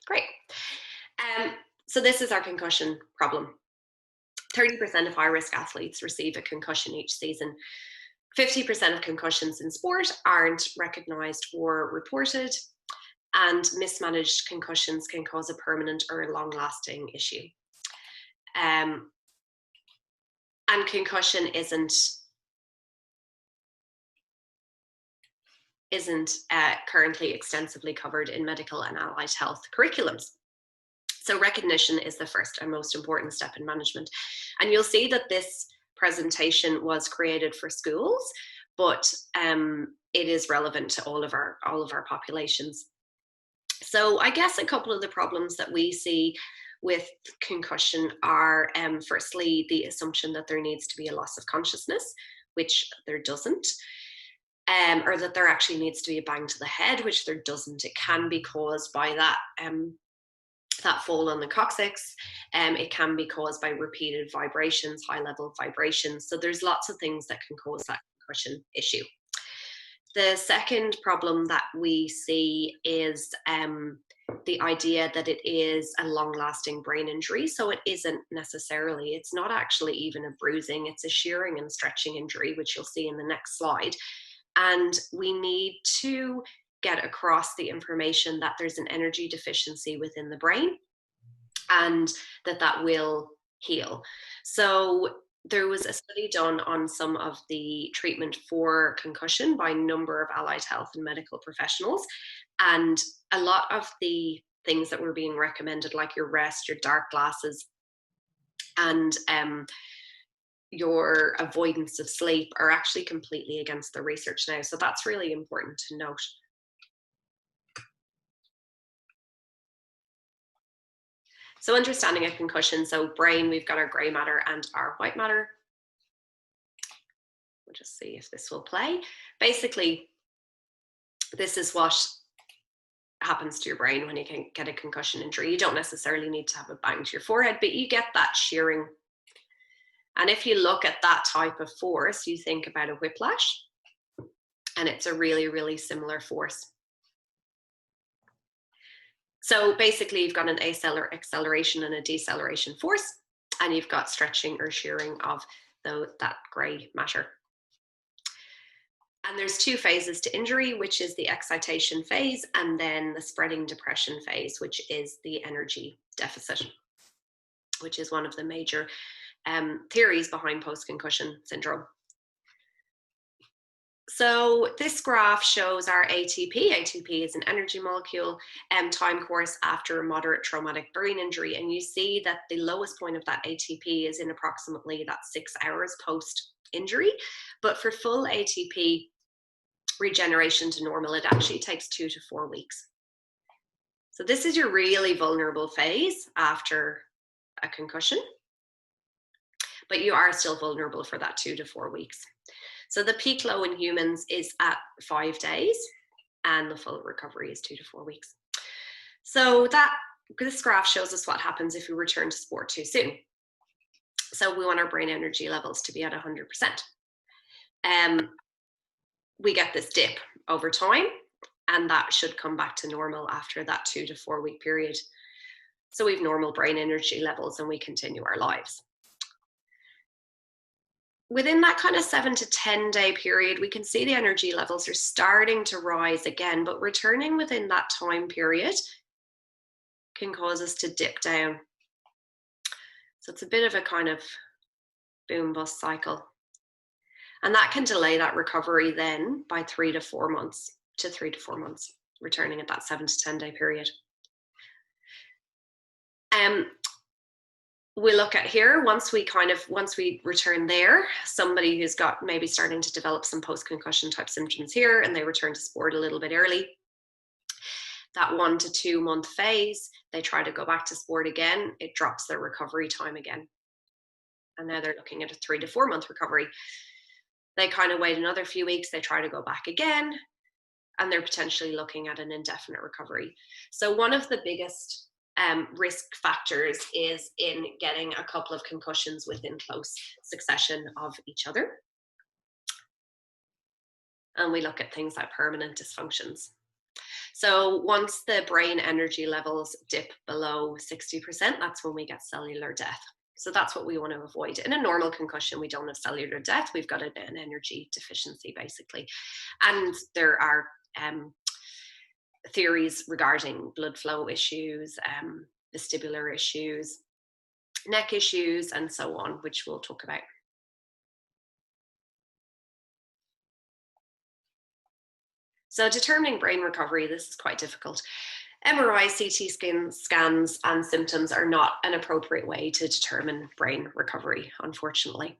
Great. So this is our concussion problem. 30% of high-risk athletes receive a concussion each season. 50% of concussions in sport aren't recognized or reported, and mismanaged concussions can cause a permanent or long-lasting issue. Um, and concussion isn't currently extensively covered in medical and allied health curriculums. So recognition is the first and most important step in management. And you'll see that this presentation was created for schools, but it is relevant to all of our populations. So I guess a couple of the problems that we see with concussion are firstly, the assumption that there needs to be a loss of consciousness, which there doesn't. Or that there actually needs to be a bang to the head, which there doesn't. It can be caused by that fall on the coccyx. It can be caused by repeated vibrations, high level vibrations. So there's lots of things that can cause that concussion issue. The second problem that we see is the idea that it is a long-lasting brain injury. So it isn't necessarily, it's not actually even a bruising, it's a shearing and stretching injury, which you'll see in the next slide. And we need to get across the information that there's an energy deficiency within the brain and that will heal. So there was a study done on some of the treatment for concussion by a number of allied health and medical professionals. And a lot of the things that were being recommended, like your rest, your dark glasses, and your avoidance of sleep, are actually completely against the research now. So that's really important to note. So understanding a concussion, so brain, we've got our gray matter and our white matter. We'll just see if this will play. Basically, this is what happens to your brain when you can get a concussion injury. You don't necessarily need to have a bang to your forehead, but you get that shearing. And if you look at that type of force, you think about a whiplash, and it's a really, really similar force. So basically, you've got an acceleration and a deceleration force, and you've got stretching or shearing of that gray matter. And there's two phases to injury, which is the excitation phase, and then the spreading depression phase, which is the energy deficit, which is one of the major theories behind post-concussion syndrome. So this graph shows our ATP. ATP is an energy molecule time course after a moderate traumatic brain injury. And you see that the lowest point of that ATP is in approximately that 6 hours post-injury. But for full ATP regeneration to normal, it actually takes 2 to 4 weeks. So this is your really vulnerable phase after a concussion, but you are still vulnerable for that 2 to 4 weeks. So the peak low in humans is at 5 days, and the full recovery is 2 to 4 weeks. So this graph shows us what happens if we return to sport too soon. So we want our brain energy levels to be at 100%. We get this dip over time, and that should come back to normal after that 2 to 4 week period. So we have normal brain energy levels, and we continue our lives. Within that kind of 7 to 10 day period, we can see the energy levels are starting to rise again, but returning within that time period can cause us to dip down. So it's a bit of a kind of boom bust cycle. And that can delay that recovery then by 3 to 4 months, returning at that 7 to 10 day period. We look at here, once we return there, somebody who's got maybe starting to develop some post-concussion type symptoms here, and they return to sport a little bit early. That 1 to 2 month phase, they try to go back to sport again, it drops their recovery time again. And now they're looking at a 3 to 4 month recovery. They kind of wait another few weeks, they try to go back again, and they're potentially looking at an indefinite recovery. So one of the biggest risk factors is in getting a couple of concussions within close succession of each other. And we look at things like permanent dysfunctions. So once the brain energy levels dip below 60%, that's when we get cellular death. So that's what we want to avoid. In a normal concussion, we don't have cellular death. We've got an energy deficiency, basically. And there are theories regarding blood flow issues, vestibular issues, neck issues, and so on, which we'll talk about. So determining brain recovery, this is quite difficult. MRI, CT scans, and symptoms are not an appropriate way to determine brain recovery, unfortunately.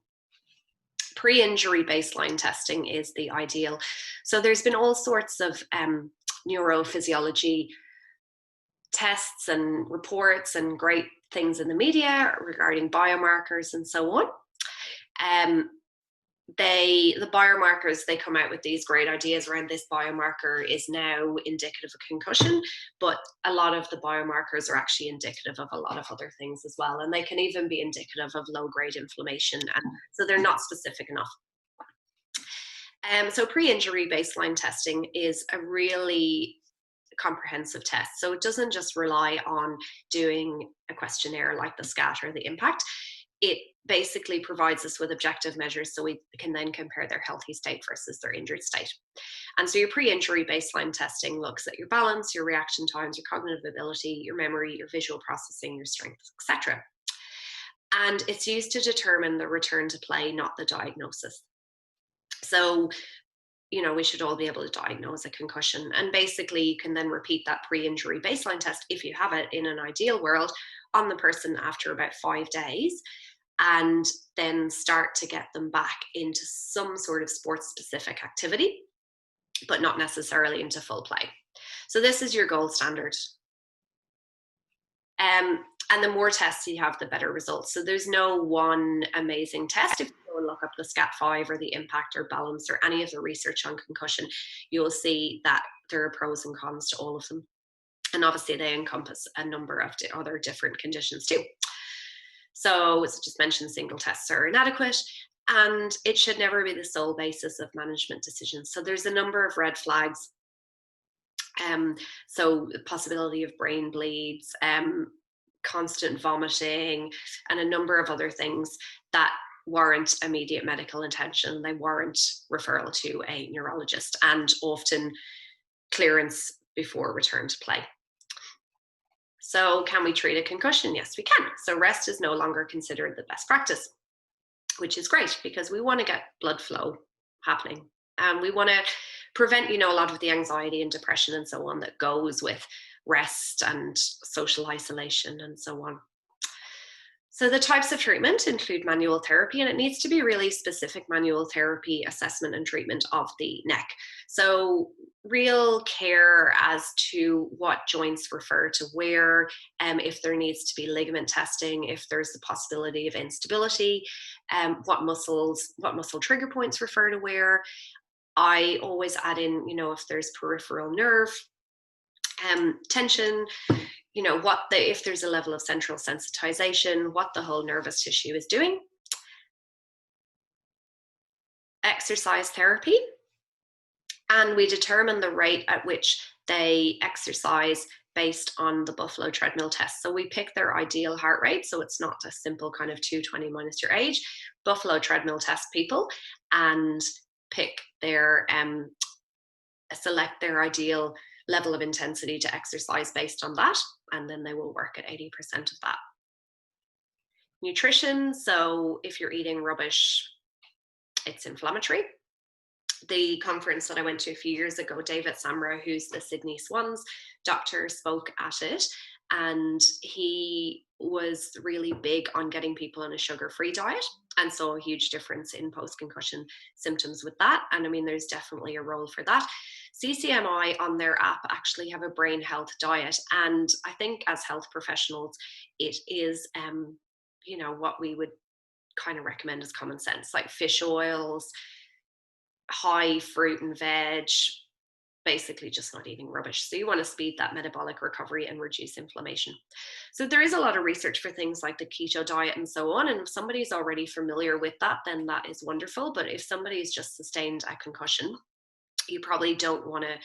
Pre-injury baseline testing is the ideal. So there's been all sorts of neurophysiology tests and reports and great things in the media regarding biomarkers and so on. The biomarkers, they come out with these great ideas around this biomarker is now indicative of concussion, but a lot of the biomarkers are actually indicative of a lot of other things as well, and they can even be indicative of low-grade inflammation, and so they're not specific enough. So pre-injury baseline testing is a really comprehensive test. So it doesn't just rely on doing a questionnaire like the SCAT or the IMPACT. It basically provides us with objective measures so we can then compare their healthy state versus their injured state. And so your pre-injury baseline testing looks at your balance, your reaction times, your cognitive ability, your memory, your visual processing, your strength, etc. And it's used to determine the return to play, not the diagnosis. So we should all be able to diagnose a concussion. And basically, you can then repeat that pre-injury baseline test, if you have it in an ideal world, on the person after about 5 days, and then start to get them back into some sort of sports-specific activity, but not necessarily into full play. So this is your gold standard. And the more tests you have, the better results. So there's no one amazing test. If you go and look up the SCAT5 or the IMPACT or BALANCE or any of the research on concussion, you'll see that there are pros and cons to all of them. And obviously they encompass a number of other different conditions too. So as I just mentioned, single tests are inadequate, and it should never be the sole basis of management decisions. So there's a number of red flags. So the possibility of brain bleeds, constant vomiting, and a number of other things that warrant immediate medical attention. They warrant referral to a neurologist and often clearance before return to play. So can we treat a concussion? Yes, we can. So rest is no longer considered the best practice, which is great because we want to get blood flow happening. And we want to prevent, a lot of the anxiety and depression and so on that goes with rest and social isolation and so on. So the types of treatment include manual therapy, and it needs to be really specific manual therapy assessment and treatment of the neck. So real care as to what joints refer to where, if there needs to be ligament testing, if there's the possibility of instability, what muscle trigger points refer to where. I always add in, if there's peripheral nerve tension, if there's a level of central sensitization, what the whole nervous tissue is doing. Exercise therapy, and we determine the rate at which they exercise based on the Buffalo treadmill test. So we pick their ideal heart rate, so it's not a simple kind of 220 minus your age. Buffalo treadmill test people and pick their select their ideal level of intensity to exercise based on that, and then they will work at 80% of that. Nutrition, so if you're eating rubbish, it's inflammatory. The conference that I went to a few years ago, David Samra, who's the Sydney Swans doctor, spoke at it, and he was really big on getting people on a sugar-free diet, and saw a huge difference in post-concussion symptoms with that. And I mean, there's definitely a role for that. CCMI on their app actually have a brain health diet, and I think as health professionals, it is, what we would kind of recommend as common sense, like fish oils, high fruit and veg, basically just not eating rubbish. So you want to speed that metabolic recovery and reduce inflammation. So there is a lot of research for things like the keto diet and so on. And if somebody's already familiar with that, then that is wonderful. But if somebody's just sustained a concussion, you probably don't want to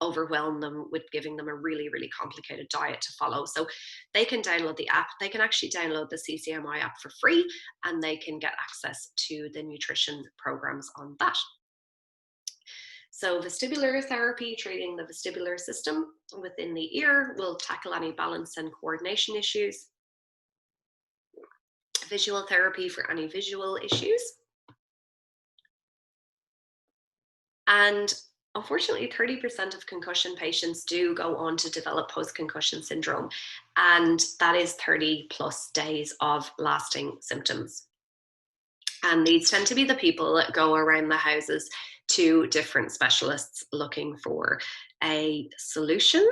overwhelm them with giving them a really, really complicated diet to follow. So they can download the app. They can actually download the CCMI app for free, and they can get access to the nutrition programs on that. So vestibular therapy, treating the vestibular system within the ear, will tackle any balance and coordination issues. Visual therapy for any visual issues. And unfortunately, 30% of concussion patients do go on to develop post-concussion syndrome, and that is 30 plus days of lasting symptoms. And these tend to be the people that go around the houses to different specialists looking for a solution.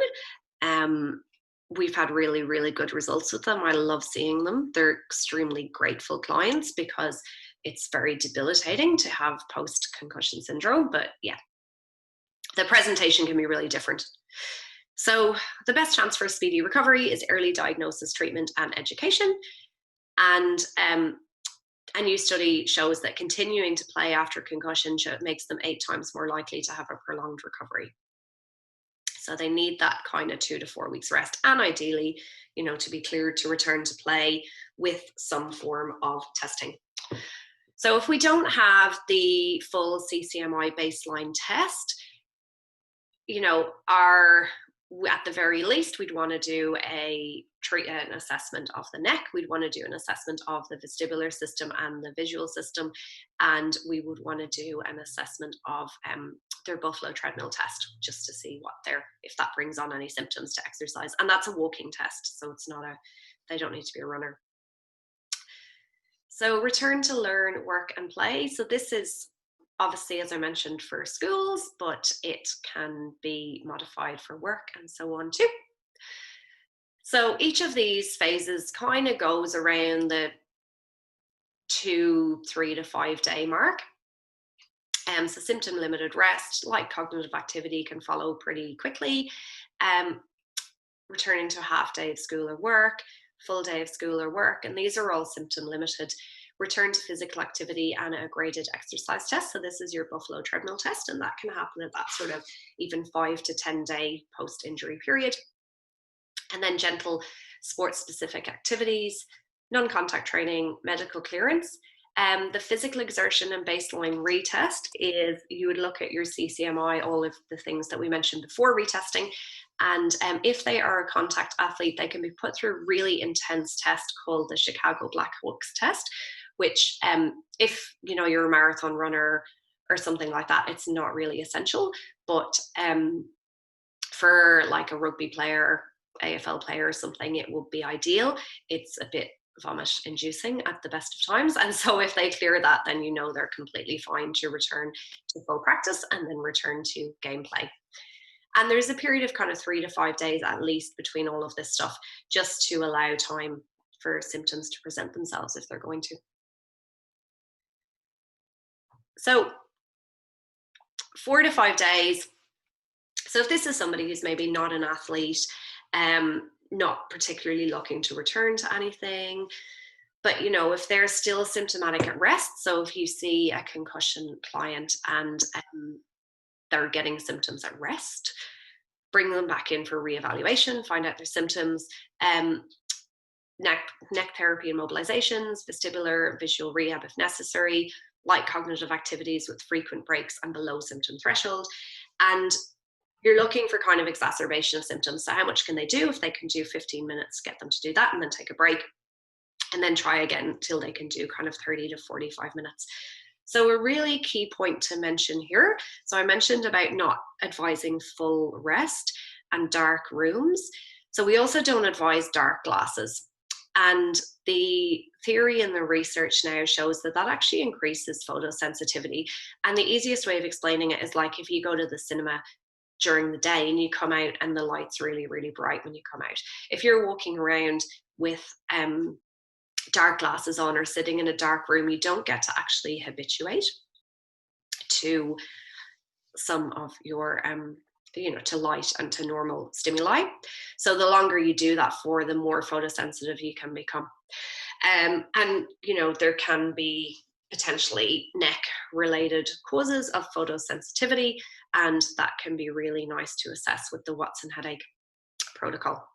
We've had really, really good results with them. I love seeing them. They're extremely grateful clients because it's very debilitating to have post-concussion syndrome. But yeah, the presentation can be really different. So the best chance for a speedy recovery is early diagnosis, treatment, and education. And a new study shows that continuing to play after concussion makes them 8 times more likely to have a prolonged recovery. So they need that kind of 2 to 4 weeks rest, and ideally, to be cleared to return to play with some form of testing. So if we don't have the full CCMI baseline test, at the very least, we'd want to do an assessment of the neck. We'd want to do an assessment of the vestibular system and the visual system. And we would want to do an assessment of their Buffalo treadmill test, just to see if that brings on any symptoms to exercise. And that's a walking test. So they don't need to be a runner. So return to learn, work and play. So this is obviously, as I mentioned, for schools, but it can be modified for work and so on too. So each of these phases kind of goes around the 2, 3 to 5 day mark. So symptom limited rest, light cognitive activity can follow pretty quickly. Returning to a half day of school or work, full day of school or work, and these are all symptom limited. Return to physical activity and a graded exercise test. So this is your Buffalo treadmill test, and that can happen at that sort of even 5 to 10 day post-injury period. And then gentle sport-specific activities, non-contact training, medical clearance. The physical exertion and baseline retest is you would look at your CCMI, all of the things that we mentioned before retesting. And if they are a contact athlete, they can be put through a really intense test called the Chicago Blackhawks test, which if you're a marathon runner or something like that, it's not really essential. But for like a rugby player, AFL player or something, it would be ideal. It's a bit vomit inducing at the best of times. And so if they clear that, then they're completely fine to return to full practice and then return to gameplay. And there's a period of kind of 3 to 5 days at least between all of this stuff, just to allow time for symptoms to present themselves if they're going to. So 4 to 5 days. So if this is somebody who's maybe not an athlete, not particularly looking to return to anything, but if they're still symptomatic at rest, so if you see a concussion client and they're getting symptoms at rest, bring them back in for reevaluation, find out their symptoms, neck therapy and mobilizations, vestibular, visual rehab if necessary, light cognitive activities with frequent breaks and below symptom threshold. And you're looking for kind of exacerbation of symptoms. So how much can they do? If they can do 15 minutes, get them to do that and then take a break and then try again till they can do kind of 30 to 45 minutes. So a really key point to mention here. So I mentioned about not advising full rest and dark rooms. So we also don't advise dark glasses. And the theory and the research now shows that actually increases photosensitivity. And the easiest way of explaining it is like if you go to the cinema during the day and you come out and the light's really, really bright when you come out. If you're walking around with dark glasses on or sitting in a dark room, you don't get to actually habituate to some of your to light and to normal stimuli. So the longer you do that for, the more photosensitive you can become. And there can be potentially neck related causes of photosensitivity. And that can be really nice to assess with the Watson headache protocol.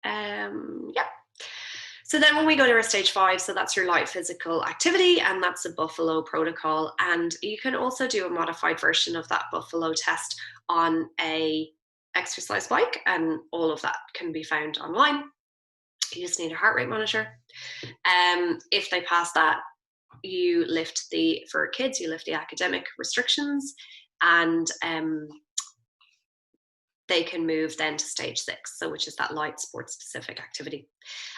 Yeah. So then when we go to our stage 5, so that's your light physical activity, and that's a Buffalo protocol. And you can also do a modified version of that Buffalo test on a exercise bike, and all of that can be found online. You just need a heart rate monitor. If they pass that, you lift for kids, you lift the academic restrictions, and they can move then to stage 6, so which is that light sports specific activity.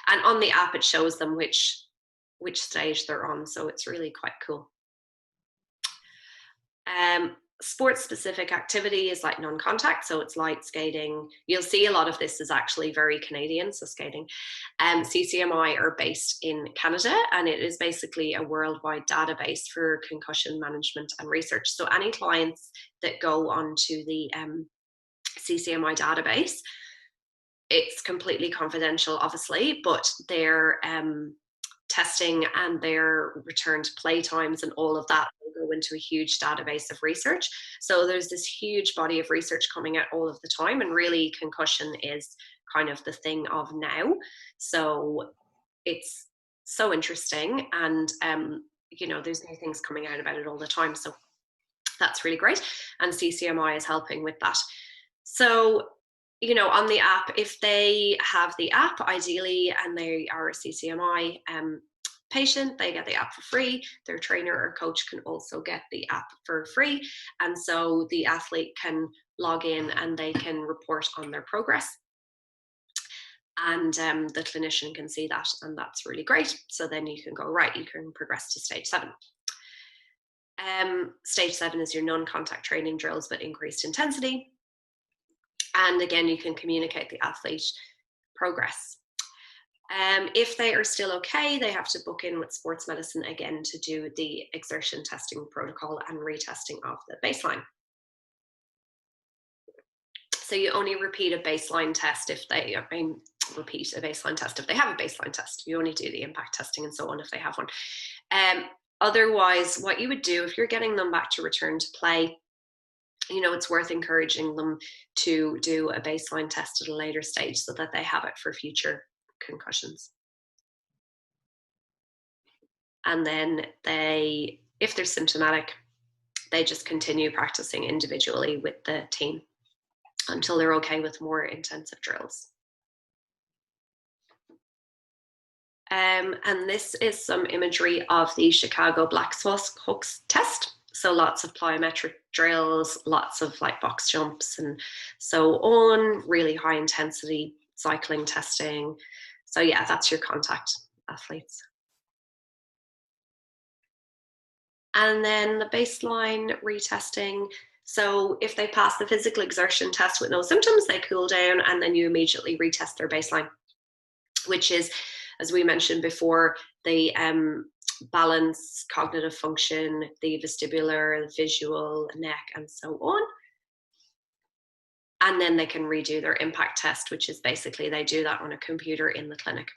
And on the app, it shows them which stage they're on, so it's really quite cool. Sports specific activity is like non-contact, so it's light skating. You'll see a lot of this is actually very Canadian, so skating. CCMI are based in Canada, and it is basically a worldwide database for concussion management and research. So any clients that go onto the CCMI database, it's completely confidential, obviously, but their testing and their return to play times and all of that will go into a huge database of research. So there's this huge body of research coming out all of the time, and really concussion is kind of the thing of now. So it's so interesting, and there's new things coming out about it all the time. So that's really great, and CCMI is helping with that. So on the app, if they have the app, ideally, and they are a CCMI patient, they get the app for free. Their trainer or coach can also get the app for free. And so the athlete can log in and they can report on their progress. And the clinician can see that, and that's really great. So then you can go, right, you can progress to stage 7. Stage 7 is your non-contact training drills, but increased intensity. And again, you can communicate the athlete progress. If they are still okay, they have to book in with sports medicine again to do the exertion testing protocol and retesting of the baseline. So you only repeat a baseline test if they, repeat a baseline test if they have a baseline test. You only do the impact testing and so on if they have one. Otherwise, what you would do if you're getting them back to return to play, it's worth encouraging them to do a baseline test at a later stage so that they have it for future concussions. And then if they're symptomatic, they just continue practicing individually with the team until they're okay with more intensive drills. And this is some imagery of the Chicago Blackhawks test. So lots of plyometric drills, lots of like box jumps and so on, really high intensity cycling testing. So yeah, that's your contact athletes. And then the baseline retesting. So if they pass the physical exertion test with no symptoms, they cool down and then you immediately retest their baseline, which is, as we mentioned before, the balance, cognitive function, the vestibular, visual, neck, and so on. And then they can redo their impact test, which is basically they do that on a computer in the clinic.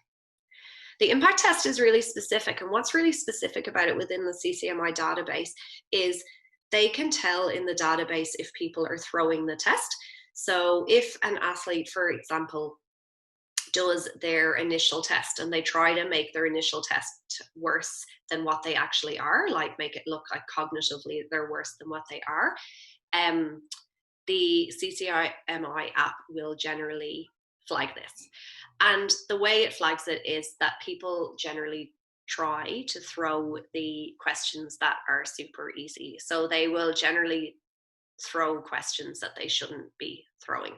The impact test is really specific, and what's really specific about it within the CCMI database is they can tell in the database if people are throwing the test. So if an athlete, for example, does their initial test and they try to make their initial test worse than what they actually are, like make it look like cognitively they're worse than what they are, the CCMI app will generally flag this. And the way it flags it is that people generally try to throw the questions that are super easy. So they will generally throw questions that they shouldn't be throwing.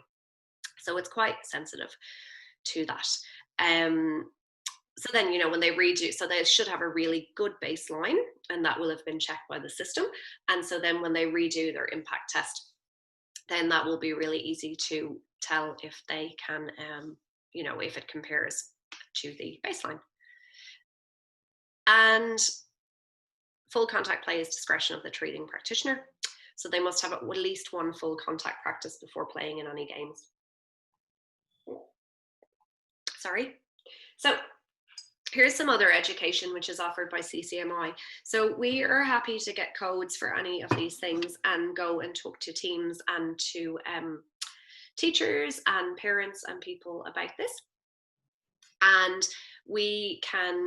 So it's quite sensitive to that. So then, when they redo, so they should have a really good baseline, and that will have been checked by the system. And so then when they redo their impact test, then that will be really easy to tell if they can, if it compares to the baseline. And full contact play is discretion of the treating practitioner. So they must have at least one full contact practice before playing in any games. Sorry. So Here's some other education which is offered by CCMI. So we are happy to get codes for any of these things and go and talk to teams and to teachers and parents and people about this. And we can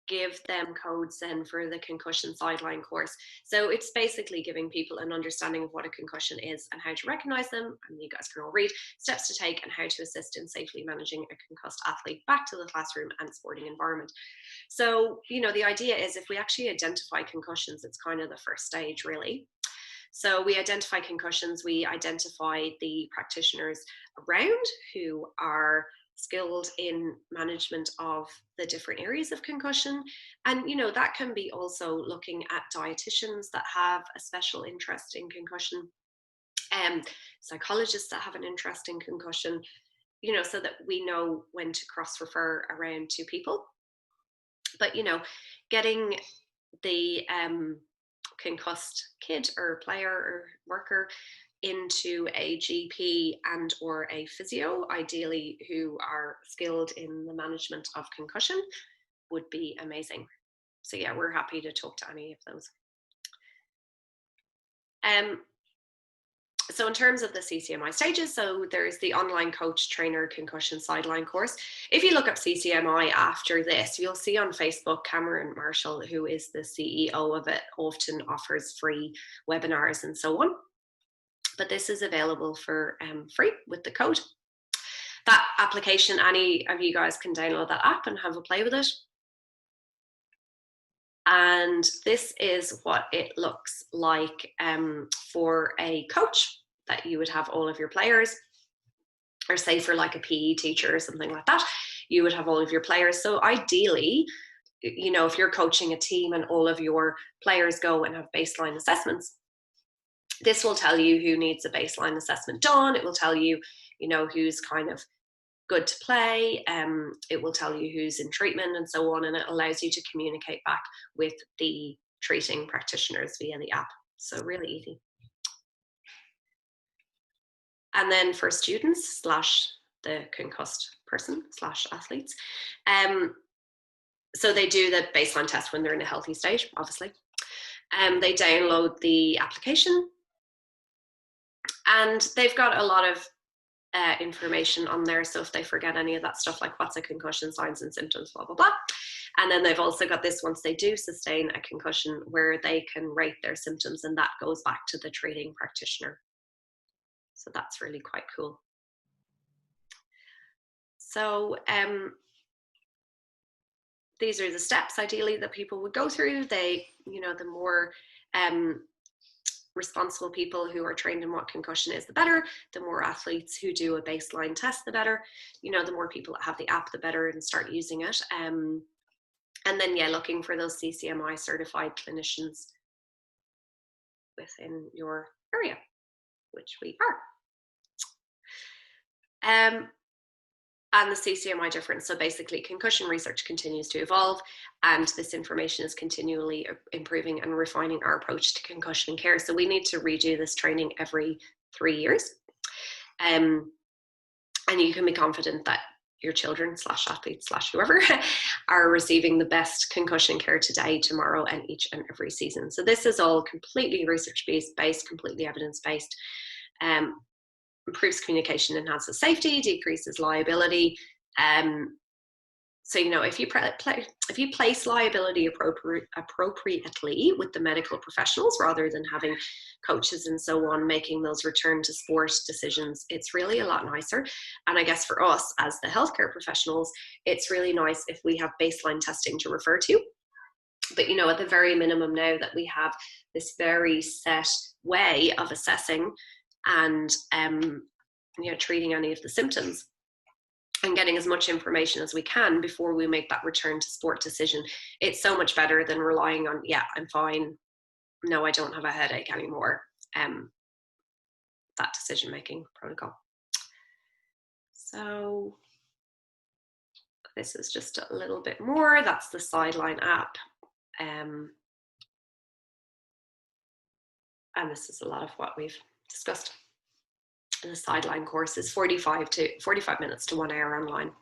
give them codes then for the concussion sideline course. So it's basically giving people an understanding of what a concussion is and how to recognize them, and you guys can all read, steps to take, and how to assist in safely managing a concussed athlete back to the classroom and sporting environment. So, you know, the idea is if we actually identify concussions, it's kind of the first stage, really. So we identify concussions, we identify the practitioners around who are skilled in management of the different areas of concussion. And, you know, that can be also looking at dietitians that have a special interest in concussion, psychologists that have an interest in concussion, you know, so that we know when to cross refer around to people. But, you know, getting the concussed kid or player or worker into a GP and or a physio, ideally who are skilled in the management of concussion, would be amazing. So yeah, we're happy to talk to any of those. So in terms of the CCMI stages, so there's the online coach trainer concussion sideline course. If you look up CCMI after this, you'll see on Facebook, Cameron Marshall, who is the CEO of it, often offers free webinars and so on. But this is available for free with the code. That application, any of you guys can download that app and have a play with it. And this is what it looks like for a coach, that you would have all of your players, or say for like a PE teacher or something like that, you would have all of your players. So ideally, you know, if you're coaching a team and all of your players go and have baseline assessments, this will tell you who needs a baseline assessment done. It will tell you, you know, who's kind of good to play. It will tell you who's in treatment and so on. And it allows you to communicate back with the treating practitioners via the app. So really easy. And then for students / the concussed person / athletes, so they do the baseline test when they're in a healthy state, obviously. They download the application, and they've got a lot of information on there. So if they forget any of that stuff, like what's a concussion, signs and symptoms, blah, blah, blah. And then they've also got this, once they do sustain a concussion, where they can rate their symptoms, and that goes back to the treating practitioner. So that's really quite cool. So these are the steps ideally that people would go through. They, you know, the more responsible people who are trained in what concussion is, the better. The more athletes who do a baseline test, the better. You know, the more people that have the app, the better, and start using it. And then, yeah, looking for those CCMI certified clinicians within your area, which we are. And the CCMI difference. So basically, concussion research continues to evolve, and this information is continually improving and refining our approach to concussion care. So we need to redo this training every 3 years. And you can be confident that your children / athletes / whoever are receiving the best concussion care today, tomorrow, and each and every season. So this is all completely research-based, completely evidence-based. Improves communication, enhances safety, decreases liability. So, you know, if you place liability appropriately with the medical professionals, rather than having coaches and so on making those return to sport decisions, it's really a lot nicer. And I guess for us as the healthcare professionals, it's really nice if we have baseline testing to refer to. But, you know, at the very minimum now that we have this very set way of assessing and you know, treating any of the symptoms, and getting as much information as we can before we make that return to sport decision, it's so much better than relying on, yeah, I'm fine, no, I don't have a headache anymore, that decision making protocol. So this is just a little bit more. That's the Sideline app, and this is a lot of what we've discussed. The Sideline course is 45 minutes to 1 hour online.